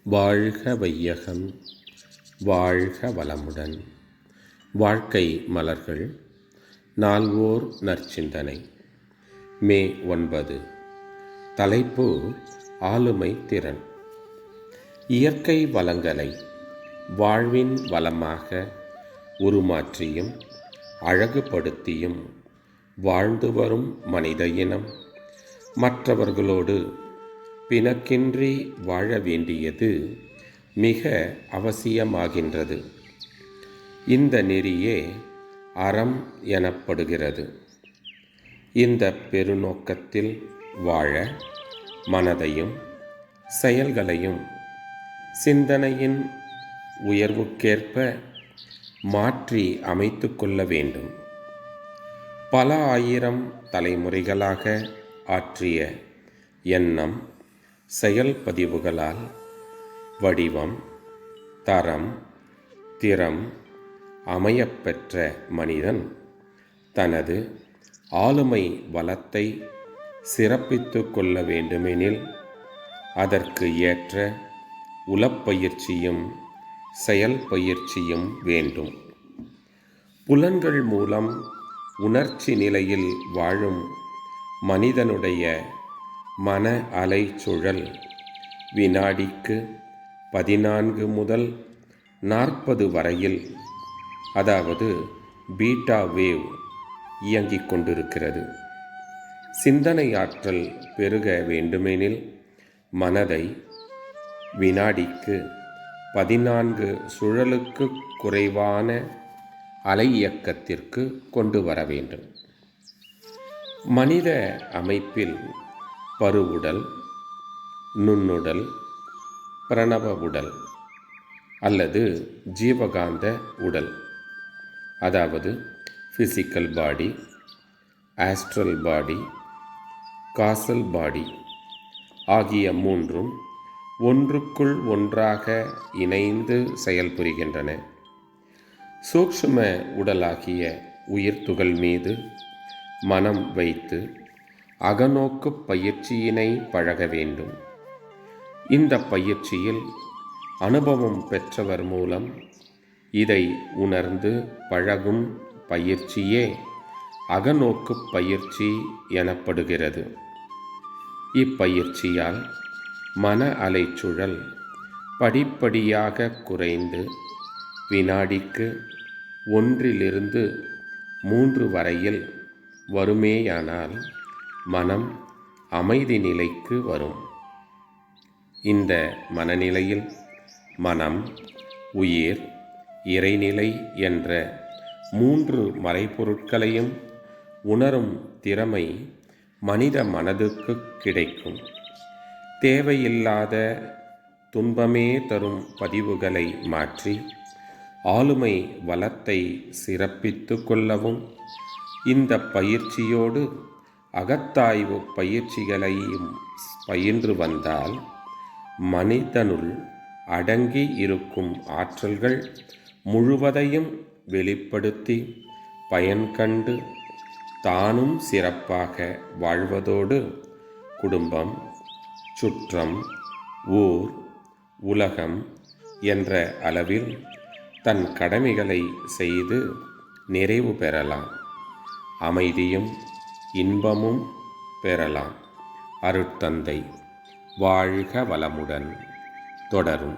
வாழ்க வையகம், வாழ்க வளமுடன். வாழ்க்கை மலர்கள். நால்வோர் நற்சிந்தனை. மே 9. தலைப்பு: ஆளுமை திறன். இயற்கை வளங்களை வாழ்வின் வளமாக உருமாற்றியும் அழகுபடுத்தியும் வாழ்ந்து வரும் மனித இனம் மற்றவர்களோடு பிணக்கின்றி வாழ வேண்டியது மிக அவசியமாகின்றது. இந்த நெறியே அறம் எனப்படுகிறது. இந்த பெருநோக்கத்தில் வாழ மனதையும் செயல்களையும் சிந்தனையின் உயர்வுக்கேற்ப மாற்றி அமைத்து கொள்ள வேண்டும். பல ஆயிரம் தலைமுறைகளாக ஆற்றிய எண்ணம் செயல் பதிவுகளால் வடிவம், தரம், திறம் அமையப்பெற்ற மனிதன் தனது ஆளுமை வளத்தை சிறப்பித்து கொள்ள வேண்டுமெனில் அதற்கு ஏற்ற உளப்பயிற்சியும் செயல் பயிற்சியும் வேண்டும். புலன்கள் மூலம் உணர்ச்சி நிலையில் வாழும் மனிதனுடைய மன அலை சுழல் வினாடிக்கு 14 முதல் 40 வரையில், அதாவது பீட்டா வேவ் இயங்கிக் கொண்டிருக்கிறது. சிந்தனை ஆற்றல் பெருக வேண்டுமெனில் மனதை வினாடிக்கு 14 சுழலுக்கு குறைவான அலை இயக்கத்திற்கு கொண்டு வர வேண்டும். மனித அமைப்பில் பருவுடல், நுண்ணுடல், பிரணவ உடல் அல்லது ஜீவகாந்த உடல், அதாவது physical body, astral body, causal body ஆகிய மூன்றும் ஒன்றுக்குள் ஒன்றாக இணைந்து செயல்புரிகின்றன. சூக்ஷ்ம உடலாகிய உயிர்த்துகள் மீது மனம் வைத்து அகநோக்கு பயிற்சியினை பழக வேண்டும். இந்த பயிற்சியில் அனுபவம் பெற்றவர் மூலம் இதை உணர்ந்து பழகும் பயிற்சியே அகநோக்கு பயிற்சி எனப்படுகிறது. இப்பயிற்சியால் மன அலைச்சுழல் படிப்படியாக குறைந்து வினாடிக்கு 1 - 3 வரையில் வருமேயானால் மனம் அமைதி நிலைக்கு வரும். இந்த மனநிலையில் மனம், உயிர், இறைநிலை என்ற 3 மறைபொருட்களையும் உணரும் திறமை மனித மனதுக்கு கிடைக்கும். தேவையில்லாத துன்பமே தரும் பதிவுகளை மாற்றி ஆளுமை வளத்தை சிறப்பித்து கொள்ளவும் இந்த பயிற்சியோடு அகத்தாய்வு பயிற்சிகளையும் பயின்று வந்தால் மனிதனுள் அடங்கி இருக்கும் ஆற்றல்கள் முழுவதையும் வெளிப்படுத்தி பயன் கண்டு தானும் சிறப்பாக வாழ்வதோடு குடும்பம், சுற்றம், ஊர், உலகம் என்ற அளவில் தன் கடமைகளை செய்து நிறைவு பெறலாம். அமைதியும் இன்பமும் பெறலாம். அருட்தந்தை. வாழ்க வளமுடன். தொடரும்.